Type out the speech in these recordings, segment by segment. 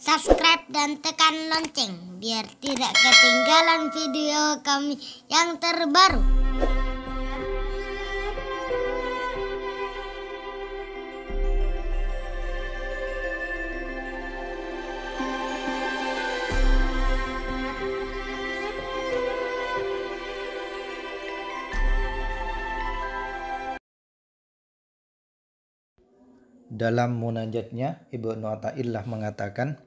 subscribe dan tekan lonceng biar tidak ketinggalan video kami yang terbaru. Dalam munajatnya, Ibnu Athaillah mengatakan,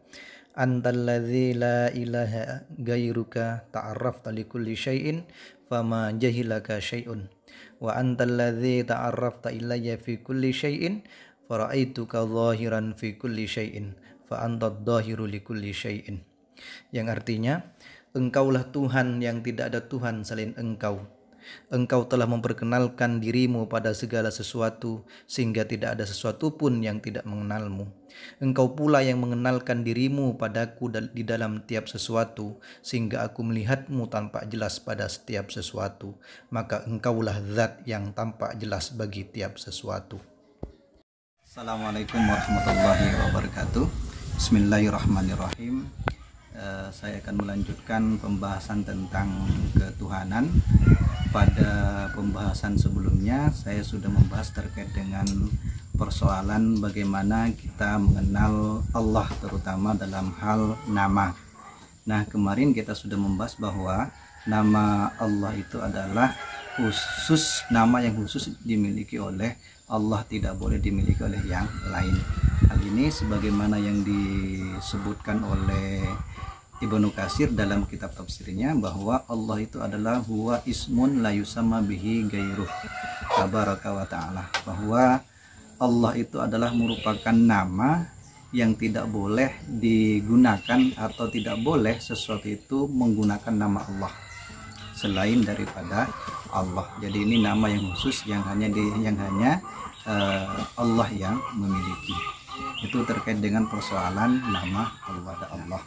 Antalladzi la ilaha gairuka ta'arrafta likulli syai'in fama jahilaka syai'un wa antalladzi ta'arrafta ilayya fi kulli syai'in fara'aituka zahiran fi kulli syai'in fa antad zahiru likulli syai'in. Yang artinya, engkaulah Tuhan yang tidak ada Tuhan selain engkau. Engkau telah memperkenalkan dirimu pada segala sesuatu sehingga tidak ada sesuatu pun yang tidak mengenalmu. Engkau pula yang mengenalkan dirimu padaku di dalam tiap sesuatu sehingga aku melihatmu tampak jelas pada setiap sesuatu. Maka engkaulah zat yang tampak jelas bagi tiap sesuatu. Assalamualaikum warahmatullahi wabarakatuh. Bismillahirrahmanirrahim. Saya akan melanjutkan pembahasan tentang ketuhanan. Pada pembahasan sebelumnya saya sudah membahas terkait dengan persoalan bagaimana kita mengenal Allah, terutama dalam hal nama. Nah, kemarin kita sudah membahas bahwa nama Allah itu adalah khusus, nama yang khusus dimiliki oleh Allah, tidak boleh dimiliki oleh yang lain. Hal ini sebagaimana yang disebutkan oleh Ibnu Katsir dalam kitab tafsirnya, bahwa Allah itu adalah huwa ismun la yusamma bihi gairuh tabaraka wa ta'ala, bahwa Allah itu adalah merupakan nama yang tidak boleh digunakan atau tidak boleh sesuatu itu menggunakan nama Allah selain daripada Allah. Jadi ini nama yang khusus yang hanya Allah yang memiliki. Itu terkait dengan persoalan nama Allah.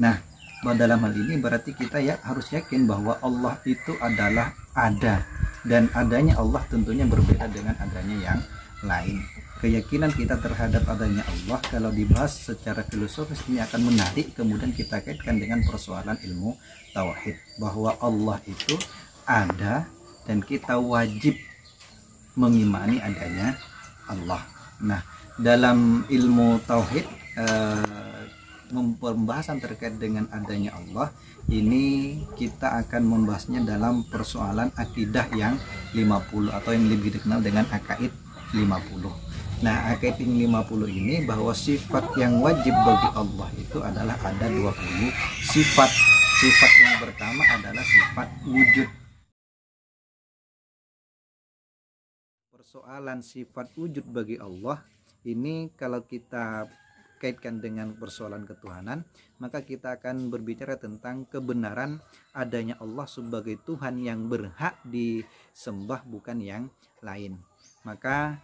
Nah, dalam hal ini berarti kita harus yakin bahwa Allah itu adalah ada, dan adanya Allah tentunya berbeda dengan adanya yang lain. Keyakinan kita terhadap adanya Allah kalau dibahas secara filosofis ini akan menarik, kemudian kita kaitkan dengan persoalan ilmu tauhid, bahwa Allah itu ada dan kita wajib mengimani adanya Allah. Nah, dalam ilmu tauhid pembahasan terkait dengan adanya Allah ini kita akan membahasnya dalam persoalan akidah yang 50 atau yang lebih dikenal dengan akaid 50. Nah, akaid 50 ini bahwa sifat yang wajib bagi Allah itu adalah ada 20 sifat. Sifat yang pertama adalah sifat wujud. Persoalan sifat wujud bagi Allah ini kalau kita kaitkan dengan persoalan ketuhanan, maka kita akan berbicara tentang kebenaran adanya Allah sebagai Tuhan yang berhak disembah, bukan yang lain. Maka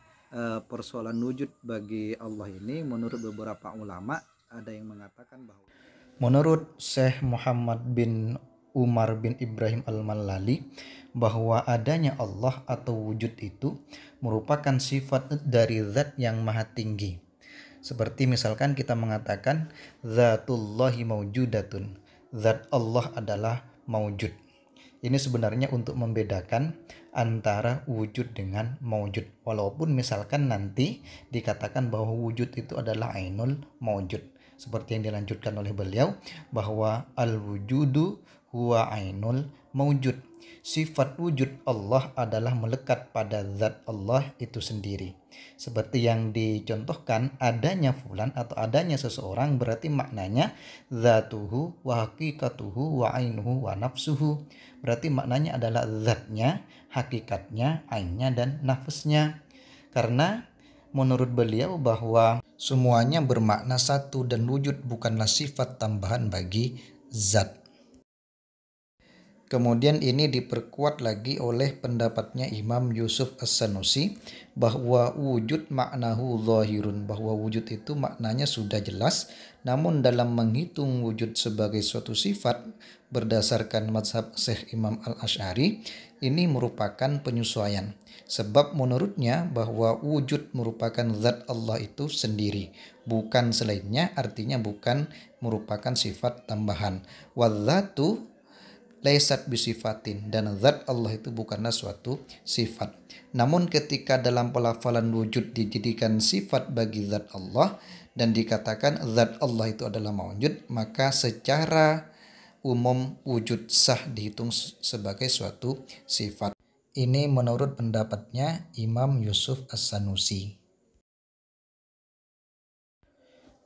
persoalan wujud bagi Allah ini menurut beberapa ulama ada yang mengatakan bahwa menurut Syekh Muhammad bin Umar bin Ibrahim Al-Mallali, bahwa adanya Allah atau wujud itu merupakan sifat dari zat yang maha tinggi. Seperti misalkan kita mengatakan zatullahi maujudatun, zat Allah adalah maujud. Ini sebenarnya untuk membedakan antara wujud dengan maujud. Walaupun misalkan nanti dikatakan bahwa wujud itu adalah ainul maujud, seperti yang dilanjutkan oleh beliau bahwa al-wujudu huwa ainul maujud. Sifat wujud Allah adalah melekat pada zat Allah itu sendiri. Seperti yang dicontohkan, adanya fulan atau adanya seseorang berarti maknanya zatuhu wa haqiqatuhu wa ainuhu wa nafsuhu. Berarti maknanya adalah zatnya, hakikatnya, ainnya, dan nafasnya. Karena menurut beliau bahwa semuanya bermakna satu dan wujud bukanlah sifat tambahan bagi zat. Kemudian ini diperkuat lagi oleh pendapatnya Imam Yusuf As-Sanusi bahwa wujud maknahu zahirun, bahwa wujud itu maknanya sudah jelas, namun dalam menghitung wujud sebagai suatu sifat berdasarkan mazhab Syekh Imam Al-Asy'ari ini merupakan penyesuaian. Sebab menurutnya bahwa wujud merupakan zat Allah itu sendiri, bukan selainnya, artinya bukan merupakan sifat tambahan. Wadzatu laisat bisifatin, dan zat Allah itu bukanlah suatu sifat. Namun ketika dalam pelafalan wujud dijadikan sifat bagi zat Allah dan dikatakan zat Allah itu adalah mawjud, maka secara umum wujud sah dihitung sebagai suatu sifat. Ini menurut pendapatnya Imam Yusuf As-Sanusi.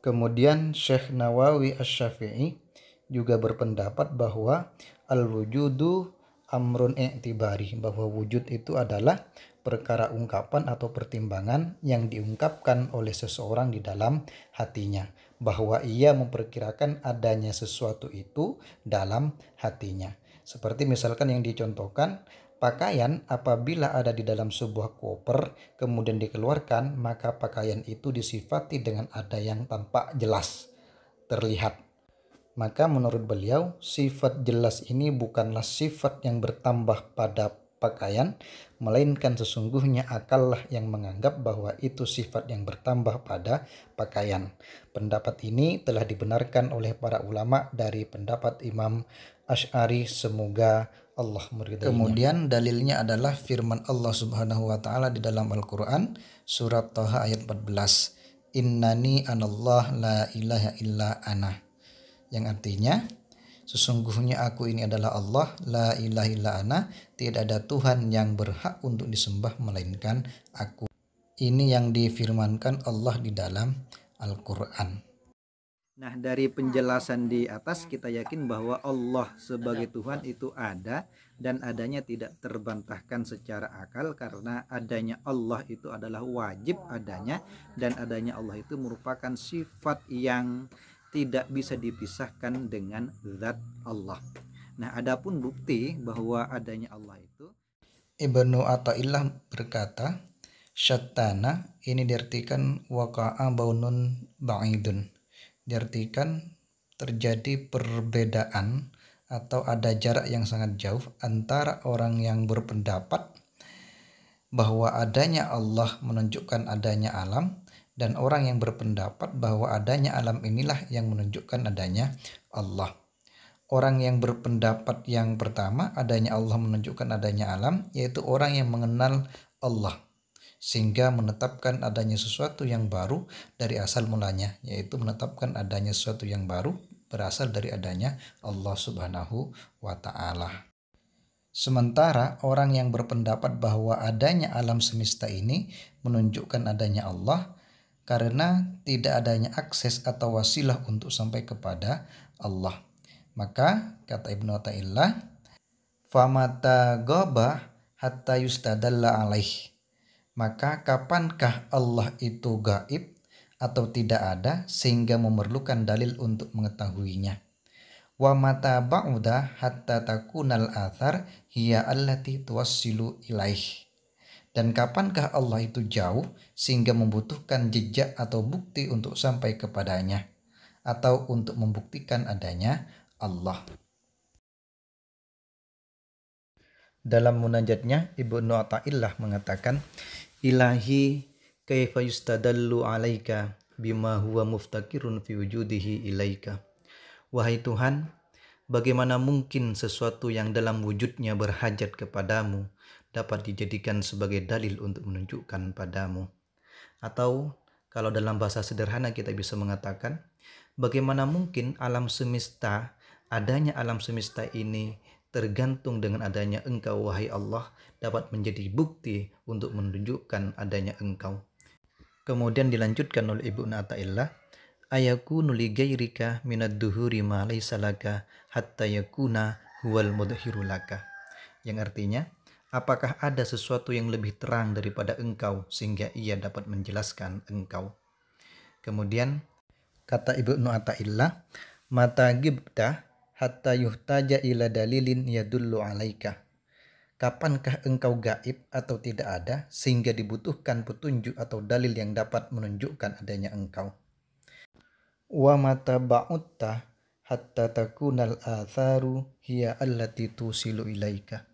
Kemudian Syekh Nawawi Asy-Syafi'i juga berpendapat bahwa al-wujudu amrun i'tibari, bahwa wujud itu adalah perkara ungkapan atau pertimbangan yang diungkapkan oleh seseorang di dalam hatinya, bahwa ia memperkirakan adanya sesuatu itu dalam hatinya. Seperti misalkan yang dicontohkan, pakaian apabila ada di dalam sebuah koper kemudian dikeluarkan, maka pakaian itu disifati dengan ada yang tampak jelas terlihat. Maka menurut beliau sifat jelas ini bukanlah sifat yang bertambah pada pakaian, melainkan sesungguhnya akallah yang menganggap bahwa itu sifat yang bertambah pada pakaian. Pendapat ini telah dibenarkan oleh para ulama dari pendapat Imam Asy'ari, semoga Allah meridainya. Kemudian dalilnya adalah firman Allah Subhanahu wa taala di dalam Al-Qur'an surat Thaha ayat 14. Innani anallah la ilaha illa ana. Yang artinya sesungguhnya aku ini adalah Allah, la ilaha illa ana, tidak ada Tuhan yang berhak untuk disembah melainkan aku. Ini yang difirmankan Allah di dalam Al-Qur'an. Nah, dari penjelasan di atas kita yakin bahwa Allah sebagai Tuhan itu ada dan adanya tidak terbantahkan secara akal, karena adanya Allah itu adalah wajib adanya dan adanya Allah itu merupakan sifat yang tidak bisa dipisahkan dengan zat Allah. Nah, adapun bukti bahwa adanya Allah itu, Ibnu Athaillah berkata, syattana ini diartikan waqa'a baunun ba'idun, diartikan terjadi perbedaan atau ada jarak yang sangat jauh antara orang yang berpendapat bahwa adanya Allah menunjukkan adanya alam dan orang yang berpendapat bahwa adanya alam inilah yang menunjukkan adanya Allah. Orang yang berpendapat yang pertama, adanya Allah menunjukkan adanya alam, yaitu orang yang mengenal Allah sehingga menetapkan adanya sesuatu yang baru dari asal mulanya, yaitu menetapkan adanya sesuatu yang baru berasal dari adanya Allah Subhanahu wa ta'ala. Sementara orang yang berpendapat bahwa adanya alam semesta ini menunjukkan adanya Allah karena tidak adanya akses atau wasilah untuk sampai kepada Allah. Maka kata Ibnu Athaillah, famata ghabah hatta yustadalla alaih. Maka kapankah Allah itu gaib atau tidak ada sehingga memerlukan dalil untuk mengetahuinya. Wa mata ba'uda hatta takunal athar hiya allati tuwassilu ilaih. Dan kapankah Allah itu jauh sehingga membutuhkan jejak atau bukti untuk sampai kepadanya atau untuk membuktikan adanya Allah. Dalam munajatnya Ibnu Athaillah mengatakan, ilahi kaifa yustadallu alaika bima huwa muftakirun fi wujudihi ilaika. Wahai Tuhan, bagaimana mungkin sesuatu yang dalam wujudnya berhajat kepadamu dapat dijadikan sebagai dalil untuk menunjukkan padamu. Atau kalau dalam bahasa sederhana kita bisa mengatakan, bagaimana mungkin alam semesta, adanya alam semesta ini tergantung dengan adanya Engkau wahai Allah dapat menjadi bukti untuk menunjukkan adanya Engkau. Kemudian dilanjutkan oleh Ibnu Athaillah, ayakunu li ghairika minad duhuri ma laysa laka hatta yakuna huwal mudhiru laka. Yang artinya, apakah ada sesuatu yang lebih terang daripada engkau sehingga ia dapat menjelaskan engkau. Kemudian kata Ibnu Athaillah, mata gibta hatta yuhtaja ila dalilin yadullu alaika. Kapankah engkau gaib atau tidak ada sehingga dibutuhkan petunjuk atau dalil yang dapat menunjukkan adanya engkau. Wa mata ba'utta hatta takunal atharu hiya allati tusilu ilaika.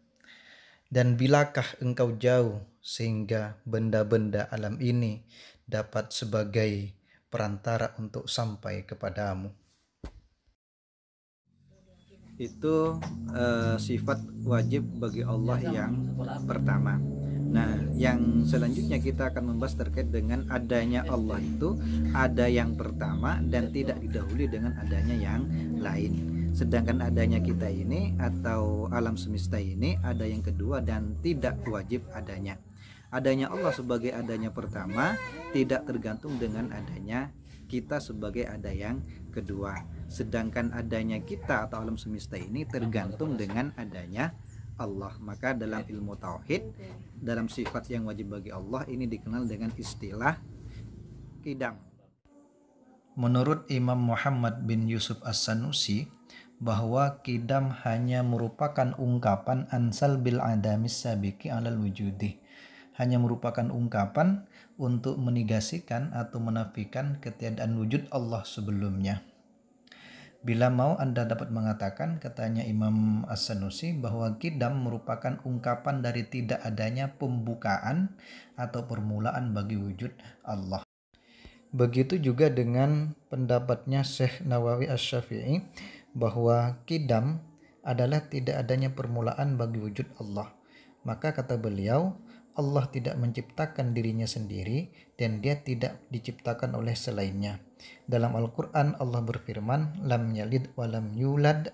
Dan bilakah engkau jauh sehingga benda-benda alam ini dapat sebagai perantara untuk sampai kepadamu. Itu sifat wajib bagi Allah yang pertama. Nah, yang selanjutnya kita akan membahas terkait dengan adanya Allah itu ada yang pertama dan tidak didahului dengan adanya yang lain. Sedangkan adanya kita ini atau alam semesta ini ada yang kedua dan tidak wajib adanya. Adanya Allah sebagai adanya pertama tidak tergantung dengan adanya kita sebagai ada yang kedua. Sedangkan adanya kita atau alam semesta ini tergantung dengan adanya Allah. Maka dalam ilmu tauhid, dalam sifat yang wajib bagi Allah ini dikenal dengan istilah qidam. Menurut Imam Muhammad bin Yusuf As-Sanusi, bahwa qidam hanya merupakan ungkapan ansal bil adamis sabiki alal wujudi. Hanya merupakan ungkapan untuk menegasikan atau menafikan ketiadaan wujud Allah sebelumnya. Bila mau Anda dapat mengatakan, katanya Imam As-Sanusi, bahwa qidam merupakan ungkapan dari tidak adanya pembukaan atau permulaan bagi wujud Allah. Begitu juga dengan pendapatnya Syekh Nawawi Asy-Syafi'i, bahwa qidam adalah tidak adanya permulaan bagi wujud Allah. Maka kata beliau, Allah tidak menciptakan dirinya sendiri dan dia tidak diciptakan oleh selainnya. Dalam Al-Quran Allah berfirman, lam yalid wa lam yulad,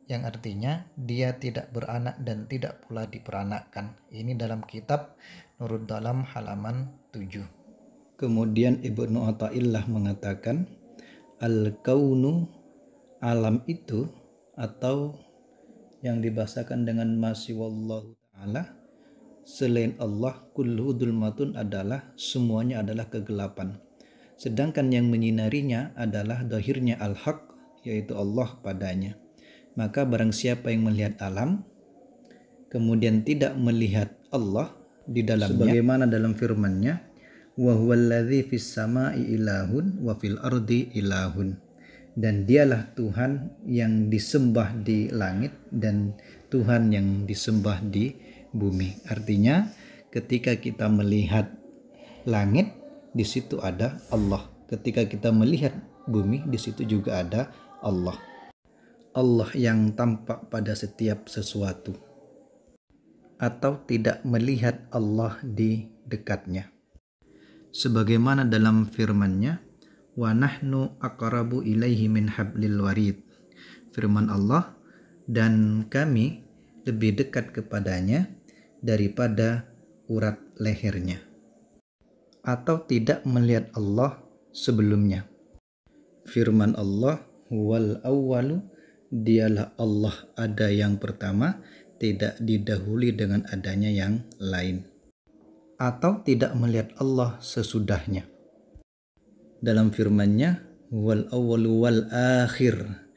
yang artinya dia tidak beranak dan tidak pula diperanakkan. Ini dalam kitab Nurul Dalam halaman 7. Kemudian Ibnu Athaillah mengatakan, al-kaunu, alam itu, atau yang dibahasakan dengan masih wallahu ta'ala, selain Allah, kulluhu dzulmatun, adalah semuanya adalah kegelapan. Sedangkan yang menyinarinya adalah zahirnya al-haq, yaitu Allah padanya. Maka barang siapa yang melihat alam kemudian tidak melihat Allah di dalamnya, sebagaimana dalam firman-Nya, wa huwallazi fis samai ilahun wa fil ardi ilahun, dan dialah Tuhan yang disembah di langit dan Tuhan yang disembah di bumi. Artinya ketika kita melihat langit, di situ ada Allah. Ketika kita melihat bumi, di situ juga ada Allah. Allah yang tampak pada setiap sesuatu, atau tidak melihat Allah di dekatnya. Sebagaimana dalam firman-Nya, wa nahnu aqrabu ilaihi min hablil warid. Firman Allah, dan kami lebih dekat kepadanya daripada urat lehernya. Atau tidak melihat Allah sebelumnya. Firman Allah, wal awwalu, dialah Allah ada yang pertama, tidak didahului dengan adanya yang lain. Atau tidak melihat Allah sesudahnya. Dalam firman-Nya, wal awwalu wal akhir,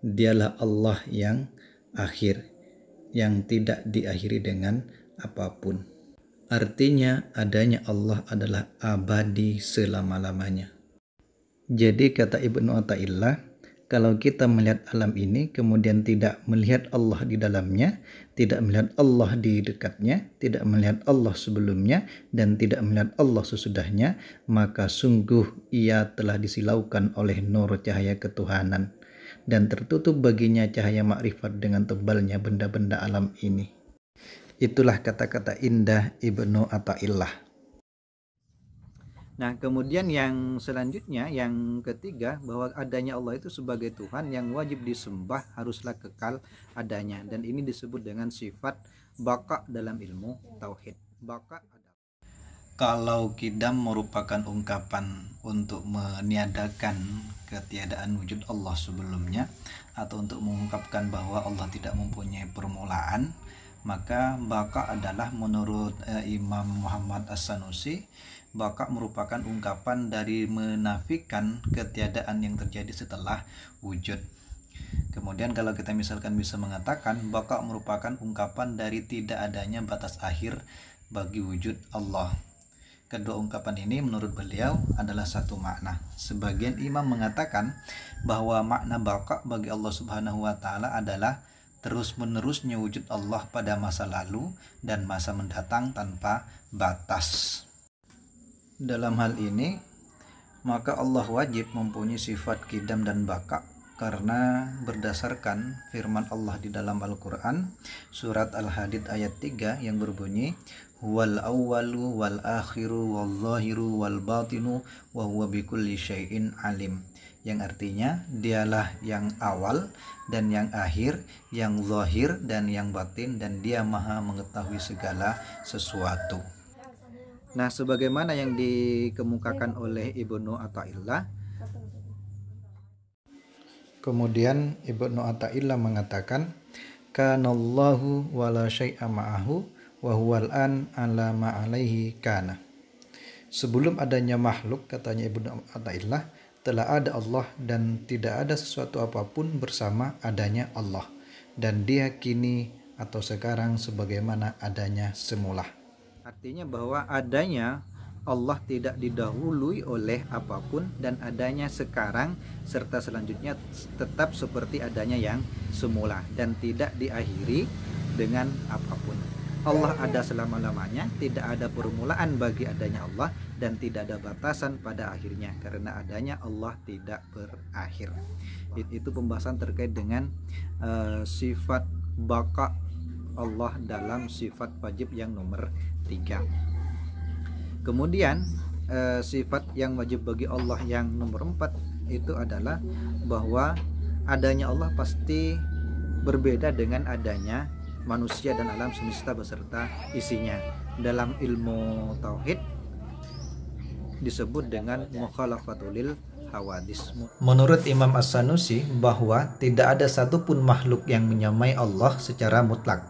dialah Allah yang akhir, yang tidak diakhiri dengan apapun. Artinya adanya Allah adalah abadi selama-lamanya. Jadi kata Ibnu Athaillah, kalau kita melihat alam ini kemudian tidak melihat Allah di dalamnya, tidak melihat Allah di dekatnya, tidak melihat Allah sebelumnya, dan tidak melihat Allah sesudahnya, maka sungguh ia telah disilaukan oleh nur cahaya ketuhanan dan tertutup baginya cahaya makrifat dengan tebalnya benda-benda alam ini. Itulah kata-kata indah Ibnu Athaillah. Nah, kemudian yang selanjutnya, yang ketiga, bahwa adanya Allah itu sebagai Tuhan yang wajib disembah haruslah kekal adanya, dan ini disebut dengan sifat baqa dalam ilmu tauhid. Baqa adalah, kalau qidam merupakan ungkapan untuk meniadakan ketiadaan wujud Allah sebelumnya, atau untuk mengungkapkan bahwa Allah tidak mempunyai permulaan, maka baqa adalah menurut Imam Muhammad As-Sanusi, baqa merupakan ungkapan dari menafikan ketiadaan yang terjadi setelah wujud. Kemudian kalau kita misalkan bisa mengatakan baka merupakan ungkapan dari tidak adanya batas akhir bagi wujud Allah. Kedua ungkapan ini menurut beliau adalah satu makna. Sebagian imam mengatakan bahwa makna baka bagi Allah Subhanahu wa taala adalah terus-menerusnya wujud Allah pada masa lalu dan masa mendatang tanpa batas. Dalam hal ini, maka Allah wajib mempunyai sifat qidam dan baka, karena berdasarkan firman Allah di dalam Al-Quran surat Al-Hadid ayat 3 yang berbunyi huwal awwalu wal akhiru wal zahiru wal batinu wa huwa bikulli syai'in alim, yang artinya dialah yang awal dan yang akhir, yang zahir dan yang batin, dan dia maha mengetahui segala sesuatu. Nah, sebagaimana yang dikemukakan oleh Ibnu Athaillah, kemudian Ibnu Athaillah mengatakan kanallahu wala syai'a ma'ahu wa huwal an ala ma alaihi kana. Sebelum adanya makhluk, katanya Ibnu Athaillah, telah ada Allah dan tidak ada sesuatu apapun bersama adanya Allah, dan dia kini atau sekarang sebagaimana adanya semula. Artinya bahwa adanya Allah tidak didahului oleh apapun, dan adanya sekarang serta selanjutnya tetap seperti adanya yang semula dan tidak diakhiri dengan apapun. Allah ada selama-lamanya, tidak ada permulaan bagi adanya Allah, dan tidak ada batasan pada akhirnya karena adanya Allah tidak berakhir. Itu pembahasan terkait dengan sifat baka Allah dalam sifat wajib yang nomor 3. Kemudian sifat yang wajib bagi Allah yang nomor 4 itu adalah bahwa adanya Allah pasti berbeda dengan adanya manusia dan alam semesta beserta isinya. Dalam ilmu tauhid disebut dengan mukhalafatul hawadis. Menurut Imam As-Sanusi bahwa tidak ada satupun makhluk yang menyamai Allah secara mutlak,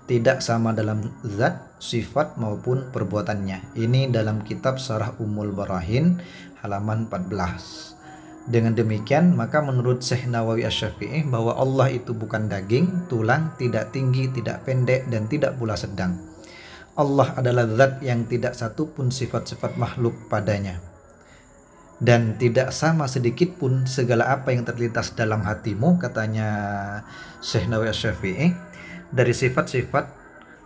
tidak sama dalam zat, sifat maupun perbuatannya. Ini dalam kitab Syarah Ummul Barahin halaman 14. Dengan demikian, maka menurut Syekh Nawawi Asy-Syafi'i bahwa Allah itu bukan daging, tulang, tidak tinggi, tidak pendek, dan tidak pula sedang. Allah adalah zat yang tidak satupun sifat-sifat makhluk padanya, dan tidak sama sedikit pun segala apa yang terlintas dalam hatimu, katanya Syekh Nawawi Asy-Syafi'i, dari sifat-sifat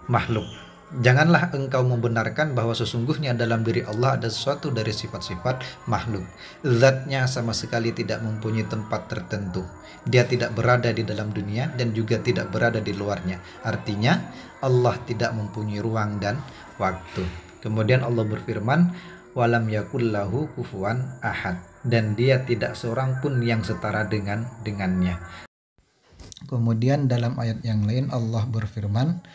makhluk. Janganlah engkau membenarkan bahwa sesungguhnya dalam diri Allah ada sesuatu dari sifat-sifat makhluk. Zatnya sama sekali tidak mempunyai tempat tertentu. Dia tidak berada di dalam dunia dan juga tidak berada di luarnya. Artinya Allah tidak mempunyai ruang dan waktu. Kemudian Allah berfirman, walam yakullahu kufuwan ahad, dan dia tidak seorang pun yang setara dengannya. Kemudian dalam ayat yang lain Allah berfirman,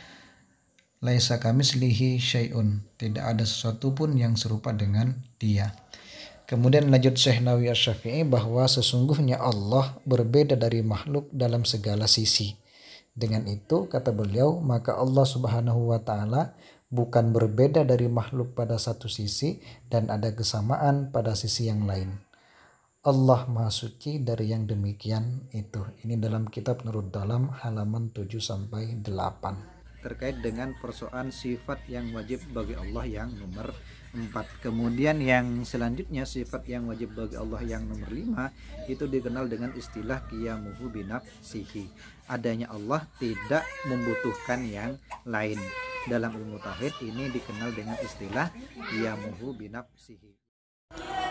laisa kamitslihi syai'un, tidak ada sesuatu pun yang serupa dengan dia. Kemudian lanjut Syekh Nawawi Asy-Syafi'i bahwa sesungguhnya Allah berbeda dari makhluk dalam segala sisi. Dengan itu kata beliau, maka Allah Subhanahu wa taala bukan berbeda dari makhluk pada satu sisi dan ada kesamaan pada sisi yang lain. Allah Maha Suci dari yang demikian itu. Ini dalam kitab Nurul Dalam halaman 7-8. Terkait dengan persoalan sifat yang wajib bagi Allah yang nomor 4. Kemudian yang selanjutnya sifat yang wajib bagi Allah yang nomor 5 itu dikenal dengan istilah qiyamuhu binafsihi. Adanya Allah tidak membutuhkan yang lain. Dalam ilmu tauhid ini dikenal dengan istilah qiyamuhu binafsihi.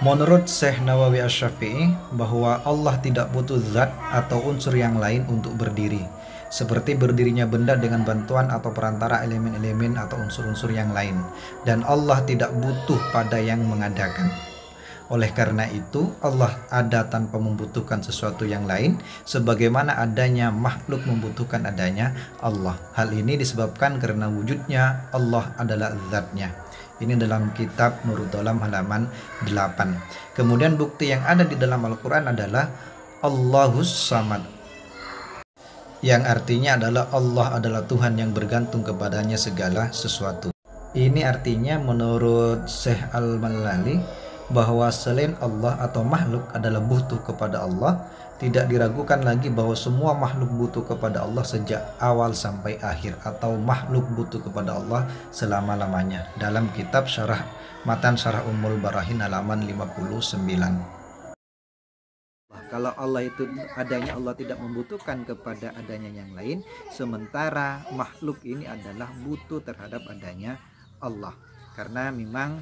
Menurut Syekh Nawawi Asy-Syafi'i bahwa Allah tidak butuh zat atau unsur yang lain untuk berdiri, seperti berdirinya benda dengan bantuan atau perantara elemen-elemen atau unsur-unsur yang lain, dan Allah tidak butuh pada yang mengadakan. Oleh karena itu Allah ada tanpa membutuhkan sesuatu yang lain, sebagaimana adanya makhluk membutuhkan adanya Allah. Hal ini disebabkan karena wujudnya Allah adalah zatnya. Ini dalam kitab Nurul Dalam halaman 8. Kemudian bukti yang ada di dalam Al-Quran adalah Allahus Samad, yang artinya adalah Allah adalah Tuhan yang bergantung kepadanya segala sesuatu. Ini artinya menurut Syekh Al-Malali bahwa selain Allah atau makhluk adalah butuh kepada Allah, Tidak diragukan lagi bahwa semua makhluk butuh kepada Allah sejak awal sampai akhir, atau makhluk butuh kepada Allah selama-lamanya. Dalam kitab Matan Syarah Ummul Barahin halaman 59. Kalau Allah itu adanya, Allah tidak membutuhkan kepada adanya yang lain, sementara makhluk ini adalah butuh terhadap adanya Allah. Karena memang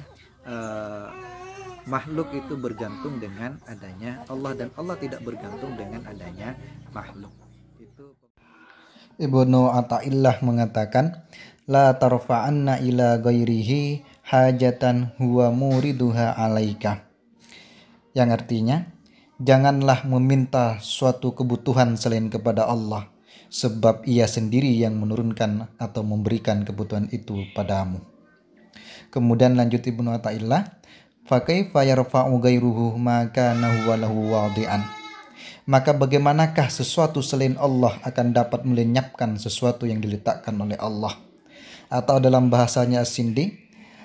makhluk itu bergantung dengan adanya Allah, dan Allah tidak bergantung dengan adanya makhluk. Itu Ibnu Athaillah mengatakan, la tarfa'anna ila ghairihi hajatan huwa muriduha alaika. Yang artinya, janganlah meminta suatu kebutuhan selain kepada Allah, sebab Ia sendiri yang menurunkan atau memberikan kebutuhan itu padamu. Kemudian lanjut Ibnu Athaillah, fa kaifa yarfa'u ghairuhu ma kana huwa lahu wadi'an. Maka bagaimanakah sesuatu selain Allah akan dapat melenyapkan sesuatu yang diletakkan oleh Allah? Atau dalam bahasanya As-Sindi,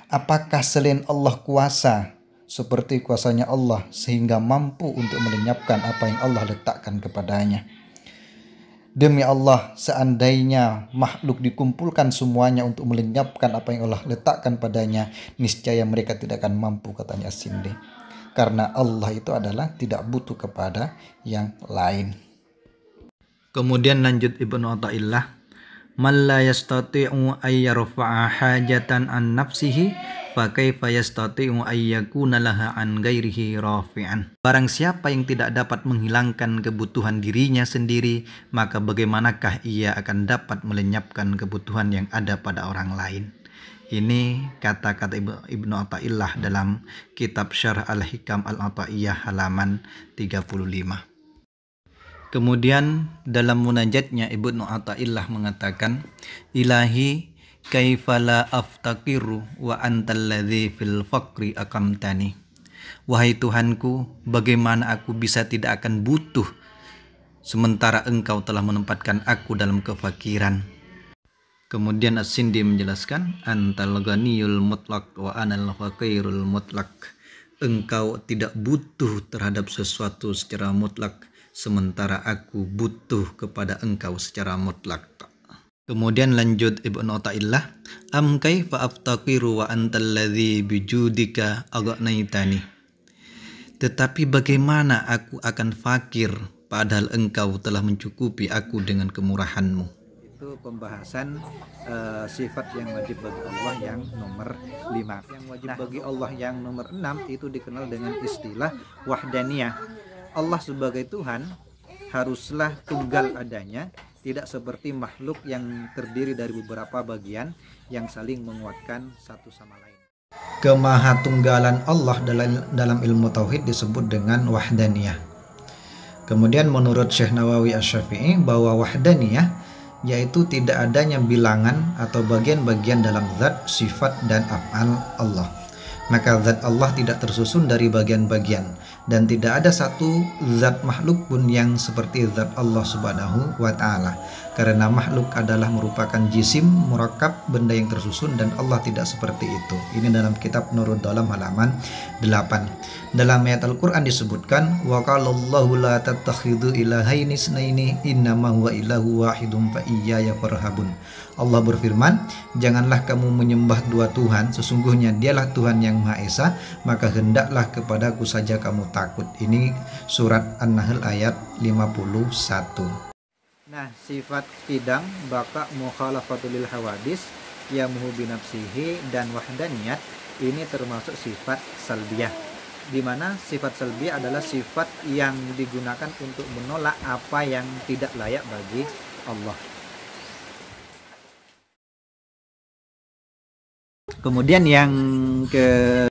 apakah selain Allah kuasa seperti kuasanya Allah sehingga mampu untuk melenyapkan apa yang Allah letakkan kepadanya? Demi Allah, seandainya makhluk dikumpulkan semuanya untuk melenyapkan apa yang Allah letakkan padanya, niscaya mereka tidak akan mampu, katanya As-Sindi. Karena Allah itu adalah tidak butuh kepada yang lain. Kemudian lanjut Ibnu Athaillah, man la yastati'u ay yarfa'a hajatan an nafsihi fa kaifa yastati'u ay yakuna laha an ghairihi rafi'an. Barang siapa yang tidak dapat menghilangkan kebutuhan dirinya sendiri, maka bagaimanakah ia akan dapat melenyapkan kebutuhan yang ada pada orang lain. Ini kata-kata Ibnu Athaillah dalam kitab Syarh Al-Hikam Al-Athaiyah halaman 35. Kemudian dalam munajatnya Ibnu Athaillah mengatakan, ilahi kaifala aftakiru wa antal ladzi fil faqri aqamtani. Wahai Tuhanku, bagaimana aku bisa tidak akan butuh sementara Engkau telah menempatkan aku dalam kefakiran. Kemudian As-Sindi menjelaskan, antal ghaniyul mutlaq wa anal faqirul mutlaq. Engkau tidak butuh terhadap sesuatu secara mutlak, sementara aku butuh kepada Engkau secara mutlak. Kemudian lanjut Ibnu Athaillah, am kaifa aftaqiru wa antal ladzi bijudika aghnaytani. Tetapi bagaimana aku akan fakir padahal Engkau telah mencukupi aku dengan kemurahan-Mu. Itu pembahasan sifat yang wajib bagi Allah yang nomor 5. Yang wajib bagi Allah yang nomor 6 itu dikenal dengan istilah wahdaniyah. Allah sebagai Tuhan haruslah tunggal adanya, tidak seperti makhluk yang terdiri dari beberapa bagian yang saling menguatkan satu sama lain. Kemahatunggalan Allah dalam ilmu tauhid disebut dengan wahdaniyah. Kemudian menurut Syekh Nawawi Asy-Syafi'i bahwa wahdaniyah yaitu tidak adanya bilangan atau bagian-bagian dalam zat, sifat, dan af'al Allah. Maka zat Allah tidak tersusun dari bagian-bagian, dan tidak ada satu zat makhluk pun yang seperti zat Allah Subhanahu wa Ta'ala. Karena makhluk adalah merupakan jisim murakkab, benda yang tersusun, dan Allah tidak seperti itu. Ini dalam kitab Nurul Dhalam halaman 8. Dalam ayat Al-Quran disebutkan, wa qalallahu la tattakhidhu ilahaini isnaini innama huwa ilahu wahidun fa iyaya farhabun. Allah berfirman, janganlah kamu menyembah dua Tuhan, sesungguhnya dialah Tuhan yang Maha Esa, maka hendaklah kepadaku saja kamu takut. Ini surat An-Nahl ayat 51. Nah, sifat qidam, baka, mukhalafatul hawadis, yamuhu binafsihi, dan wahdaniyat ini termasuk sifat salbiyah, di mana sifat salbiyah adalah sifat yang digunakan untuk menolak apa yang tidak layak bagi Allah. Kemudian yang ke